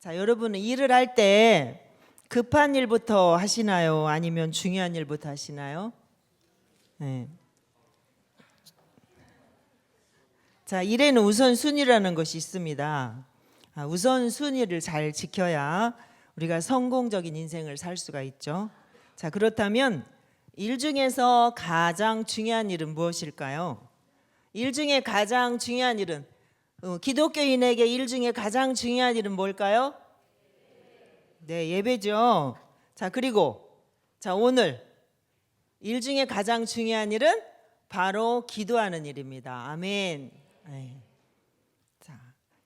자, 여러분은 일을 할 때 급한 일부터 하시나요? 아니면 중요한 일부터 하시나요? 네. 자, 일에는 우선순위라는 것이 있습니다. 우선순위를 잘 지켜야 우리가 성공적인 인생을 살 수가 있죠. 자, 그렇다면 일 중에서 가장 중요한 일은 무엇일까요? 일 중에 가장 중요한 일은 기독교인에게 일 중에 가장 중요한 일은 뭘까요? 네, 예배죠. 자, 그리고 오늘 일 중에 가장 중요한 일은 바로 기도하는 일입니다. 아멘. 네. 자,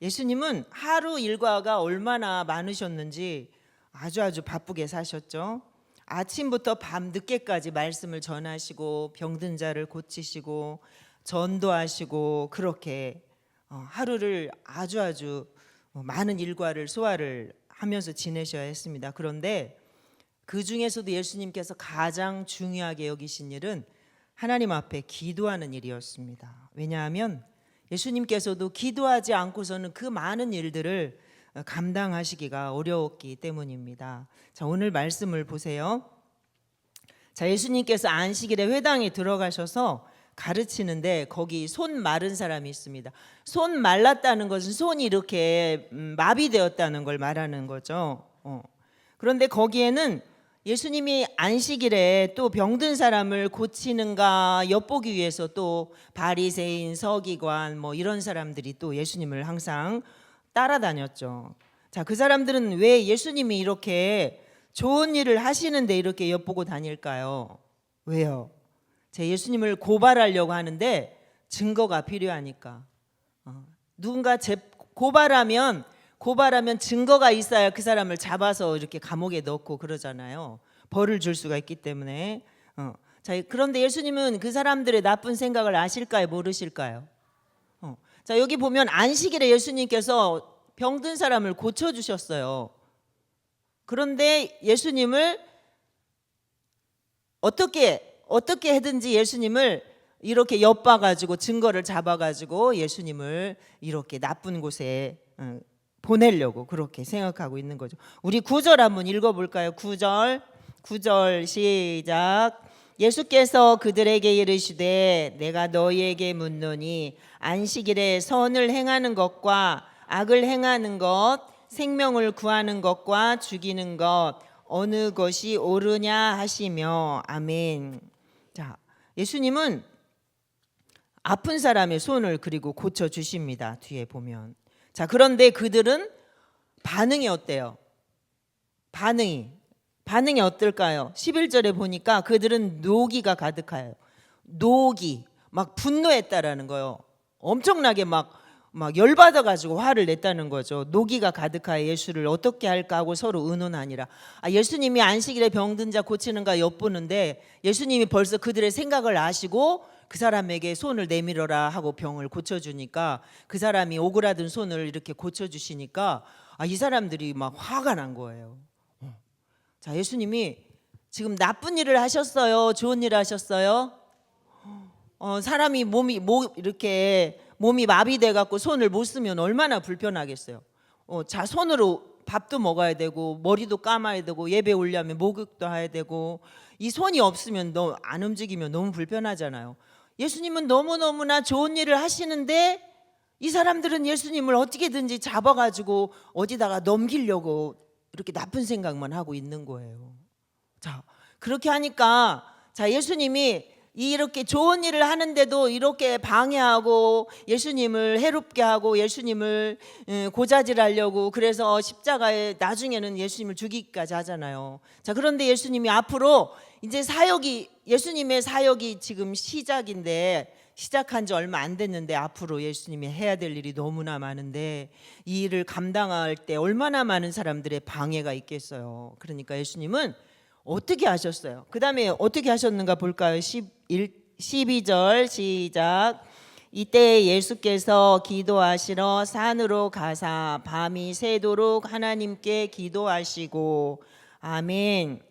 예수님은 하루 일과가 얼마나 많으셨는지 아주 바쁘게 사셨죠. 아침부터 밤 늦게까지 말씀을 전하시고 병든 자를 고치시고 전도하시고 그렇게 하루를 아주 많은 일과를 소화를 하면서 지내셔야 했습니다. 그런데 그 중에서도 예수님께서 가장 중요하게 여기신 일은 하나님 앞에 기도하는 일이었습니다. 왜냐하면 예수님께서도 기도하지 않고서는 그 많은 일들을 감당하시기가 어려웠기 때문입니다. 자, 오늘 말씀을 보세요. 자, 예수님께서 안식일에 회당에 들어가셔서 가르치는데 거기 손 마른 사람이 있습니다. 손 말랐다는 것은 손이 이렇게 마비되었다는 걸 말하는 거죠. 그런데 거기에는 예수님이 안식일에 또 병든 사람을 고치는가 엿보기 위해서 또 바리새인, 서기관 뭐 이런 사람들이 또 예수님을 항상 따라다녔죠. 자, 그 사람들은 왜 예수님이 이렇게 좋은 일을 하시는데 이렇게 엿보고 다닐까요? 왜요? 제 예수님을 고발하려고 하는데 증거가 필요하니까. 누군가 고발하면 증거가 있어야 그 사람을 잡아서 이렇게 감옥에 넣고 그러잖아요. 벌을 줄 수가 있기 때문에. 자, 그런데 예수님은 그 사람들의 나쁜 생각을 아실까요? 모르실까요? 자, 여기 보면 안식일에 예수님께서 병든 사람을 고쳐주셨어요. 그런데 예수님을 어떻게 해든지 예수님을 이렇게 엿봐가지고 증거를 잡아가지고 예수님을 이렇게 나쁜 곳에 보내려고 그렇게 생각하고 있는 거죠. 우리 9절 한번 읽어볼까요? 9절 시작. 예수께서 그들에게 이르시되 내가 너희에게 묻노니 안식일에 선을 행하는 것과 악을 행하는 것, 생명을 구하는 것과 죽이는 것 어느 것이 옳으냐 하시며 아멘. 자, 예수님은 아픈 사람의 손을 그리고 고쳐 주십니다. 뒤에 보면. 자, 그런데 그들은 반응이 어때요? 반응이 어떨까요? 11절에 보니까 그들은 노기가 가득해요. 노기, 막 분노했다라는 거예요. 엄청나게 막 열받아가지고 화를 냈다는 거죠. 노기가 가득하여 예수를 어떻게 할까 하고 서로 의논하니라. 예수님이 안식일에 병든 자 고치는가 엿보는데 예수님이 벌써 그들의 생각을 아시고 그 사람에게 손을 내밀어라 하고 병을 고쳐주니까 그 사람이 오그라든 손을 이렇게 고쳐주시니까 이 사람들이 막 화가 난 거예요. 자, 예수님이 지금 나쁜 일을 하셨어요? 좋은 일을 하셨어요? 사람이 이렇게 몸이 마비돼 갖고 손을 못 쓰면 얼마나 불편하겠어요. 자, 손으로 밥도 먹어야 되고 머리도 감아야 되고 예배 올려면 목욕도 해야 되고 이 손이 없으면 안 움직이면 너무 불편하잖아요. 예수님은 너무너무나 좋은 일을 하시는데 이 사람들은 예수님을 어떻게든지 잡아가지고 어디다가 넘기려고 이렇게 나쁜 생각만 하고 있는 거예요. 자, 그렇게 하니까 예수님이 이렇게 좋은 일을 하는데도 이렇게 방해하고 예수님을 해롭게 하고 예수님을 고자질하려고 그래서 십자가에 나중에는 예수님을 죽이기까지 하잖아요. 자, 그런데 예수님이 앞으로 이제 예수님의 사역이 지금 시작한 지 얼마 안 됐는데 앞으로 예수님이 해야 될 일이 너무나 많은데 이 일을 감당할 때 얼마나 많은 사람들의 방해가 있겠어요. 그러니까 예수님은 어떻게 하셨어요? 그 다음에 어떻게 하셨는가 볼까요? 12절 시작. 이때 예수께서 기도하시러 산으로 가사 밤이 새도록 하나님께 기도하시고 아멘.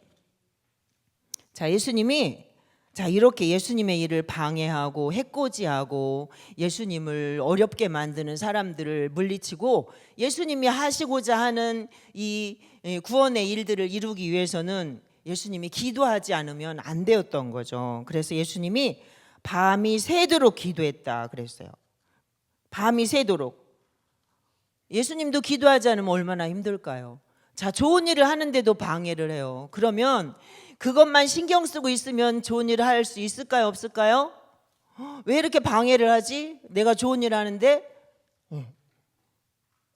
자, 예수님이 자, 이렇게 예수님의 일을 방해하고 해코지하고 예수님을 어렵게 만드는 사람들을 물리치고 예수님이 하시고자 하는 이 구원의 일들을 이루기 위해서는 예수님이 기도하지 않으면 안 되었던 거죠. 그래서 예수님이 밤이 새도록 기도했다 그랬어요. 밤이 새도록. 예수님도 기도하지 않으면 얼마나 힘들까요? 자, 좋은 일을 하는데도 방해를 해요. 그러면 그것만 신경 쓰고 있으면 좋은 일을 할 수 있을까요? 없을까요? 왜 이렇게 방해를 하지? 내가 좋은 일을 하는데?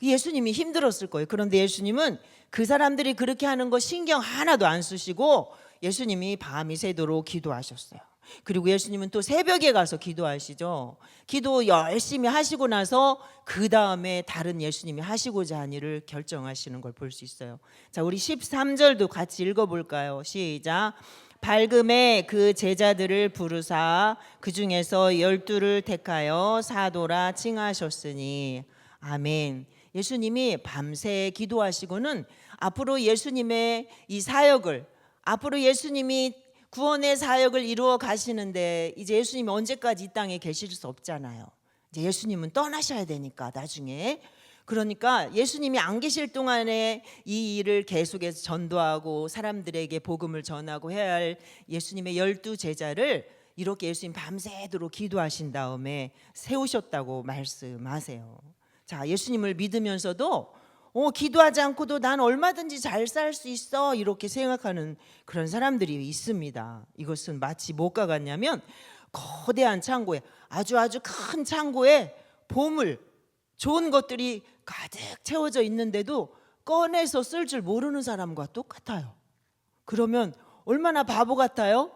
예수님이 힘들었을 거예요. 그런데 예수님은 그 사람들이 그렇게 하는 거 신경 하나도 안 쓰시고 예수님이 밤이 새도록 기도하셨어요. 그리고 예수님은 또 새벽에 가서 기도하시죠. 기도 열심히 하시고 나서 그 다음에 다른 예수님이 하시고자 한 일을 결정하시는 걸 볼 수 있어요. 자, 우리 13절도 같이 읽어볼까요? 시작. 밝음에 그 제자들을 부르사 그 중에서 12를 택하여 사도라 칭하셨으니. 아멘. 예수님이 밤새 기도하시고는 앞으로 예수님의 이 사역을, 앞으로 예수님이 구원의 사역을 이루어 가시는데 이제 예수님이 언제까지 이 땅에 계실 수 없잖아요. 이제 예수님은 떠나셔야 되니까 나중에. 그러니까 예수님이 안 계실 동안에 이 일을 계속해서 전도하고 사람들에게 복음을 전하고 해야 할 예수님의 12 제자를 이렇게 예수님 밤새도록 기도하신 다음에 세우셨다고 말씀하세요. 자, 예수님을 믿으면서도 기도하지 않고도 난 얼마든지 잘 살 수 있어 이렇게 생각하는 그런 사람들이 있습니다. 이것은 마치 뭐가 같냐면 거대한 창고에, 아주 큰 창고에 보물, 좋은 것들이 가득 채워져 있는데도 꺼내서 쓸 줄 모르는 사람과 똑같아요. 그러면 얼마나 바보 같아요?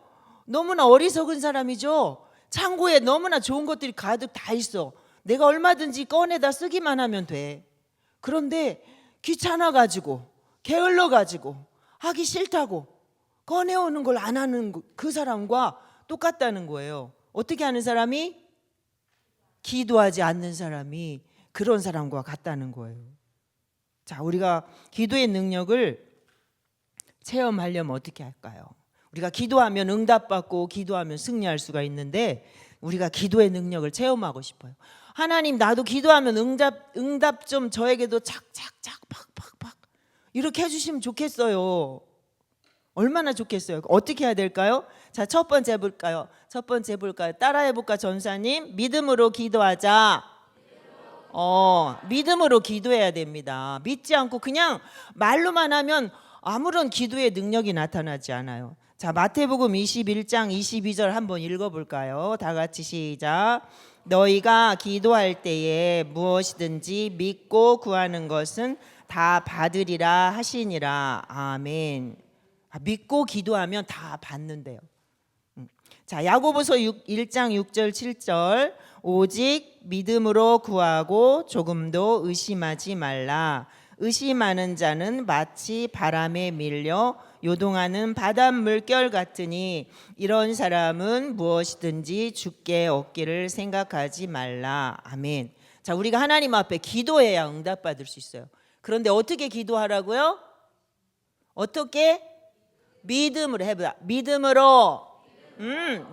너무나 어리석은 사람이죠. 창고에 너무나 좋은 것들이 가득 다 있어. 내가 얼마든지 꺼내다 쓰기만 하면 돼. 그런데 귀찮아가지고 게을러가지고 하기 싫다고 꺼내오는 걸 안 하는 그 사람과 똑같다는 거예요. 어떻게 하는 사람이? 기도하지 않는 사람이 그런 사람과 같다는 거예요. 자, 우리가 기도의 능력을 체험하려면 어떻게 할까요? 우리가 기도하면 응답받고 기도하면 승리할 수가 있는데 우리가 기도의 능력을 체험하고 싶어요. 하나님, 나도 기도하면 응답 좀 저에게도 착착착 팍팍팍 이렇게 해주시면 좋겠어요. 얼마나 좋겠어요. 어떻게 해야 될까요? 자, 첫 번째 볼까요? 따라해볼까 전사님? 믿음으로 기도하자. 믿음으로 기도해야 됩니다. 믿지 않고 그냥 말로만 하면 아무런 기도의 능력이 나타나지 않아요. 자, 마태복음 21장 22절 한번 읽어볼까요? 다 같이 시작. 너희가 기도할 때에 무엇이든지 믿고 구하는 것은 다 받으리라 하시니라. 아멘. 믿고 기도하면 다 받는데요. 자, 야고보서 1장 6절 7절. 오직 믿음으로 구하고 조금도 의심하지 말라. 의심하는 자는 마치 바람에 밀려 요동하는 바닷물결 같으니 이런 사람은 무엇이든지 주께 얻기를 생각하지 말라. 아멘. 자, 우리가 하나님 앞에 기도해야 응답받을 수 있어요. 그런데 어떻게 기도하라고요? 어떻게? 믿음으로 해보자.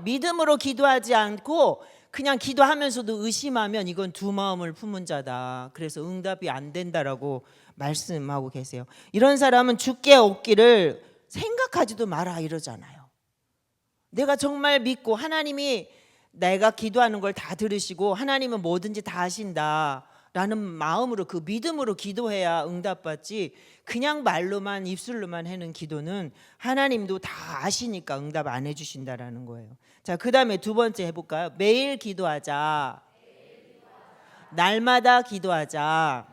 믿음으로 기도하지 않고 그냥 기도하면서도 의심하면 이건 두 마음을 품은 자다. 그래서 응답이 안 된다라고 말씀하고 계세요. 이런 사람은 주께 얻기를 생각하지도 마라 이러잖아요. 내가 정말 믿고 하나님이 내가 기도하는 걸 다 들으시고 하나님은 뭐든지 다 하신다 라는 마음으로, 그 믿음으로 기도해야 응답받지, 그냥 말로만 입술로만 하는 기도는 하나님도 다 아시니까 응답 안 해주신다라는 거예요. 자, 그 다음에 두 번째 해볼까요? 매일 기도하자. 날마다 기도하자.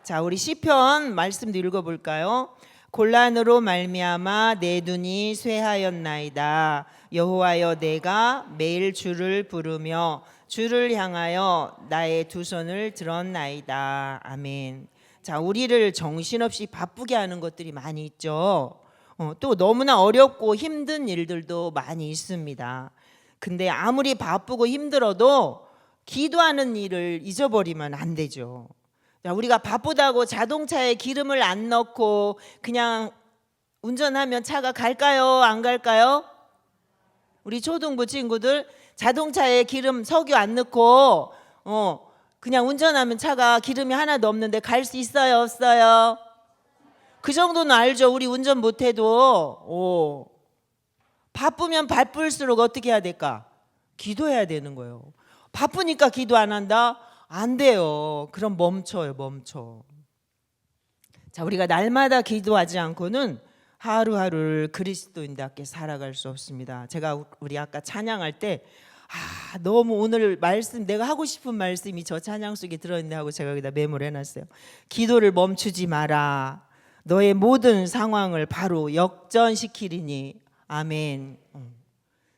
자, 우리 시편 말씀도 읽어볼까요? 곤란으로 말미암아 내 눈이 쇠하였나이다. 여호와여, 내가 매일 주를 부르며 주를 향하여 나의 두 손을 들었나이다. 아멘. 자, 우리를 정신없이 바쁘게 하는 것들이 많이 있죠. 또 너무나 어렵고 힘든 일들도 많이 있습니다. 근데 아무리 바쁘고 힘들어도 기도하는 일을 잊어버리면 안 되죠. 자, 우리가 바쁘다고 자동차에 기름을 안 넣고 그냥 운전하면 차가 갈까요? 안 갈까요? 우리 초등부 친구들 자동차에 기름 석유 안 넣고 그냥 운전하면 차가 기름이 하나도 없는데 갈 수 있어요, 없어요? 그 정도는 알죠. 우리 운전 못해도. 바쁘면 바쁠수록 어떻게 해야 될까? 기도해야 되는 거예요. 바쁘니까 기도 안 한다? 안 돼요. 그럼 멈춰요, 멈춰. 자, 우리가 날마다 기도하지 않고는 하루하루를 그리스도인답게 살아갈 수 없습니다. 제가 우리 아까 찬양할 때 너무 오늘 말씀, 내가 하고 싶은 말씀이 저 찬양 속에 들어있네 하고 제가 여기다 메모를 해놨어요. 기도를 멈추지 마라. 너의 모든 상황을 바로 역전시키리니. 아멘.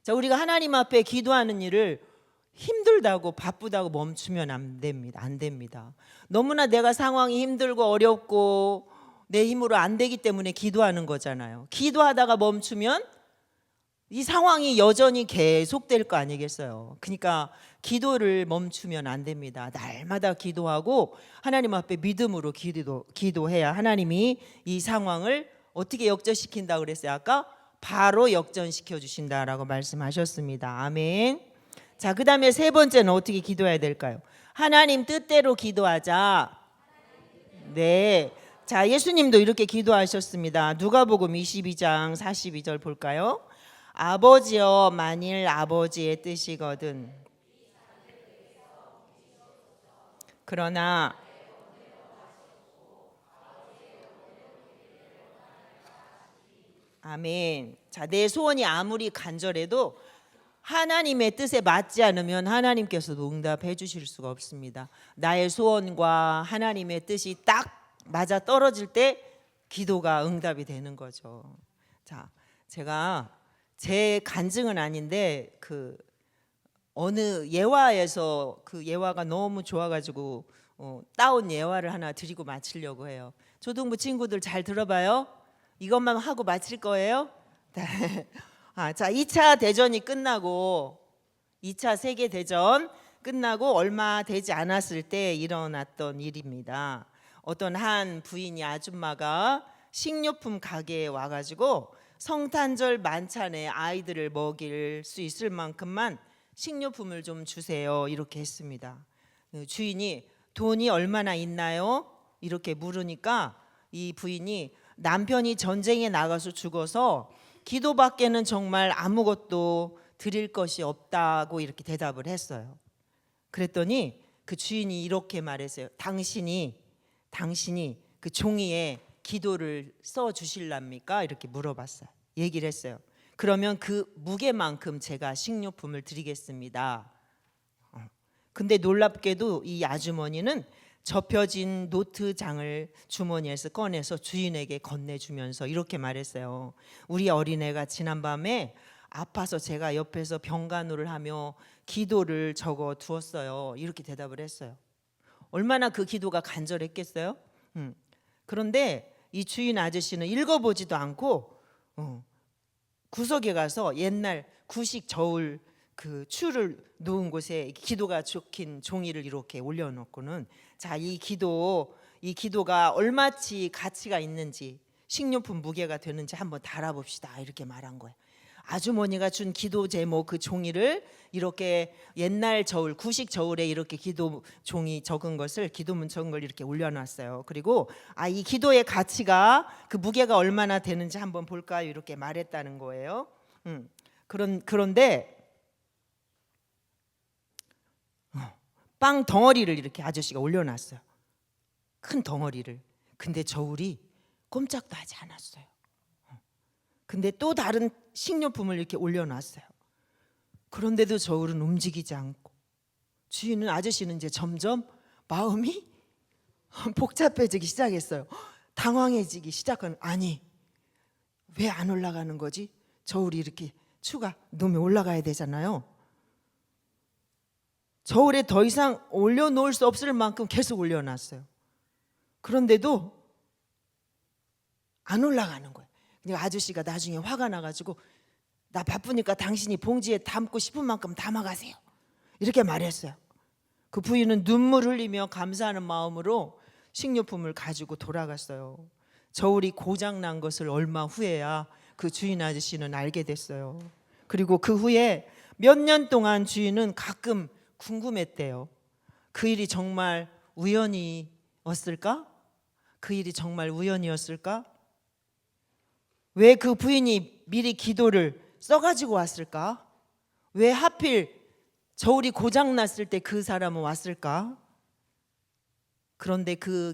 자, 우리가 하나님 앞에 기도하는 일을 힘들다고 바쁘다고 멈추면 안 됩니다. 안 됩니다. 너무나 내가 상황이 힘들고 어렵고 내 힘으로 안 되기 때문에 기도하는 거잖아요. 기도하다가 멈추면 이 상황이 여전히 계속될 거 아니겠어요. 그러니까 기도를 멈추면 안 됩니다. 날마다 기도하고 하나님 앞에 믿음으로 기도해야 하나님이 이 상황을 어떻게 역전시킨다고 그랬어요? 아까 바로 역전시켜 주신다라고 말씀하셨습니다. 아멘. 자, 그 다음에 세 번째는 어떻게 기도해야 될까요? 하나님 뜻대로 기도하자. 네. 자, 예수님도 이렇게 기도하셨습니다. 누가복음 22장 42절 볼까요? 아버지여, 만일 아버지의 뜻이거든. 그러나 아멘. 자, 내 소원이 아무리 간절해도 하나님의 뜻에 맞지 않으면 하나님께서도 응답해 주실 수가 없습니다. 나의 소원과 하나님의 뜻이 딱 맞아 떨어질 때 기도가 응답이 되는 거죠. 자, 제가 제 간증은 아닌데 그 어느 예화에서 그 예화가 너무 좋아가지고 따온 예화를 하나 드리고 마치려고 해요. 초등부 친구들 잘 들어봐요. 이것만 하고 마칠 거예요. 자, 2차 대전이 끝나고 2차 세계대전 끝나고 얼마 되지 않았을 때 일어났던 일입니다. 어떤 한 부인이 아줌마가 식료품 가게에 와가지고 성탄절 만찬에 아이들을 먹일 수 있을 만큼만 식료품을 좀 주세요 이렇게 했습니다. 주인이 돈이 얼마나 있나요? 이렇게 물으니까 이 부인이 남편이 전쟁에 나가서 죽어서 기도밖에는 정말 아무것도 드릴 것이 없다고 이렇게 대답을 했어요. 그랬더니 그 주인이 이렇게 말했어요. 당신이 그 종이에 기도를 써 주실랍니까? 이렇게 물어봤어요. 얘기를 했어요. 그러면 그 무게만큼 제가 식료품을 드리겠습니다. 근데 놀랍게도 이 아주머니는 접혀진 노트장을 주머니에서 꺼내서 주인에게 건네주면서 이렇게 말했어요. 우리 어린애가 지난밤에 아파서 제가 옆에서 병간호를 하며 기도를 적어 두었어요. 이렇게 대답을 했어요. 얼마나 그 기도가 간절했겠어요? 그런데 이 주인 아저씨는 읽어보지도 않고 구석에 가서 옛날 구식 저울 그 추를 놓은 곳에 기도가 적힌 종이를 이렇게 올려놓고는 자, 이 기도가 얼마치 가치가 있는지 식료품 무게가 되는지 한번 달아봅시다 이렇게 말한 거예요. 아주머니가 준 기도 제목 그 종이를 이렇게 옛날 저울 구식 저울에 이렇게 기도 종이 적은 것을 기도문 적은 걸 이렇게 올려놨어요. 그리고 이 기도의 가치가 그 무게가 얼마나 되는지 한번 볼까요? 이렇게 말했다는 거예요. 그런데 빵 덩어리를 이렇게 아저씨가 올려놨어요. 큰 덩어리를. 근데 저울이 꼼짝도 하지 않았어요. 근데 또 다른 식료품을 이렇게 올려놨어요. 그런데도 저울은 움직이지 않고 주인은 아저씨는 이제 점점 마음이 복잡해지기 시작했어요. 당황해지기 시작한 아니 왜 안 올라가는 거지? 저울이 이렇게 추가 놓으면 올라가야 되잖아요. 저울에 더 이상 올려놓을 수 없을 만큼 계속 올려놨어요. 그런데도 안 올라가는 거예요. 그러니까 아저씨가 나중에 화가 나가지고 나 바쁘니까 당신이 봉지에 담고 싶은 만큼 담아가세요 이렇게 말했어요. 그 부인은 눈물 흘리며 감사하는 마음으로 식료품을 가지고 돌아갔어요. 저울이 고장난 것을 얼마 후에야 그 주인 아저씨는 알게 됐어요. 그리고 그 후에 몇 년 동안 주인은 가끔 궁금했대요. 그 일이 정말 우연이었을까? 그 일이 정말 우연이었을까? 왜 그 부인이 미리 기도를 써가지고 왔을까? 왜 하필 저울이 고장났을 때 그 사람은 왔을까? 그런데 그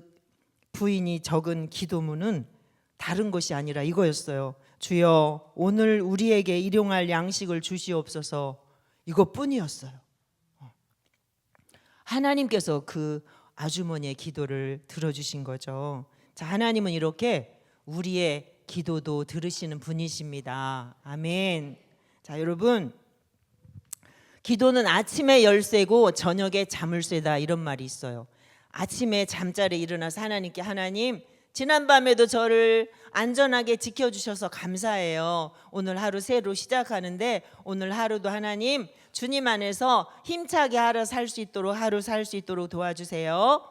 부인이 적은 기도문은 다른 것이 아니라 이거였어요. 주여, 오늘 우리에게 일용할 양식을 주시옵소서. 이것뿐이었어요. 하나님께서 그 아주머니의 기도를 들어주신 거죠. 자, 하나님은 이렇게 우리의 기도도 들으시는 분이십니다. 아멘. 자, 여러분, 기도는 아침에 열쇠고 저녁에 잠을 쇠다, 이런 말이 있어요. 아침에 잠자리에 일어나서 하나님께, 하나님, 지난밤에도 저를 안전하게 지켜주셔서 감사해요. 오늘 하루 새로 시작하는데 오늘 하루도 하나님 주님 안에서 힘차게 하루 살 수 있도록 도와주세요.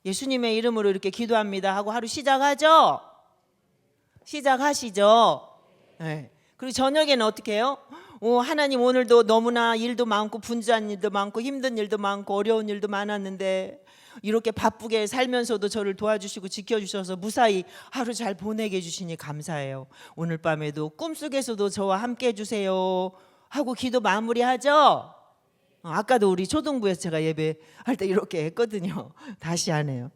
예수님의 이름으로 이렇게 기도합니다 하고 하루 시작하죠? 시작하시죠? 네. 그리고 저녁에는 어떻게 해요? 하나님, 오늘도 너무나 일도 많고 분주한 일도 많고 힘든 일도 많고 어려운 일도 많았는데 이렇게 바쁘게 살면서도 저를 도와주시고 지켜주셔서 무사히 하루 잘 보내게 해주시니 감사해요. 오늘 밤에도 꿈속에서도 저와 함께 해주세요 하고 기도 마무리하죠. 아까도 우리 초등부에서 제가 예배할 때 이렇게 했거든요. 다시 하네요.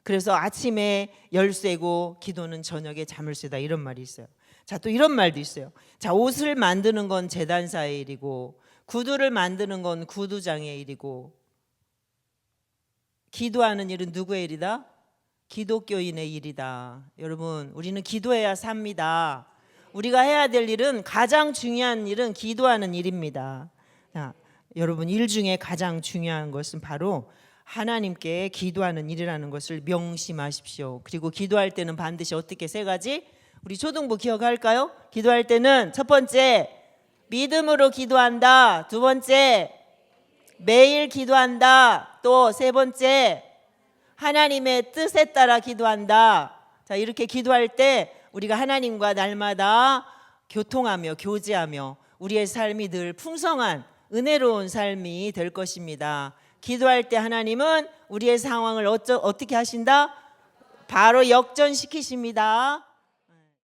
그래서 아침에 열쇠고 기도는 저녁에 잠을 쇠다, 이런 말이 있어요. 자, 또 이런 말도 있어요. 자, 옷을 만드는 건 제단사의 일이고 구두를 만드는 건 구두장의 일이고 기도하는 일은 누구의 일이다? 기독교인의 일이다. 여러분, 우리는 기도해야 삽니다. 우리가 해야 될 일은, 가장 중요한 일은 기도하는 일입니다. 자, 여러분, 일 중에 가장 중요한 것은 바로 하나님께 기도하는 일이라는 것을 명심하십시오. 그리고 기도할 때는 반드시 어떻게, 세 가지? 우리 초등부 기억할까요? 기도할 때는 첫 번째, 믿음으로 기도한다. 두 번째, 매일 기도한다. 또 세 번째, 하나님의 뜻에 따라 기도한다. 자, 이렇게 기도할 때 우리가 하나님과 날마다 교통하며 교제하며 우리의 삶이 늘 풍성한 은혜로운 삶이 될 것입니다. 기도할 때 하나님은 우리의 상황을 어떻게 하신다? 바로 역전시키십니다.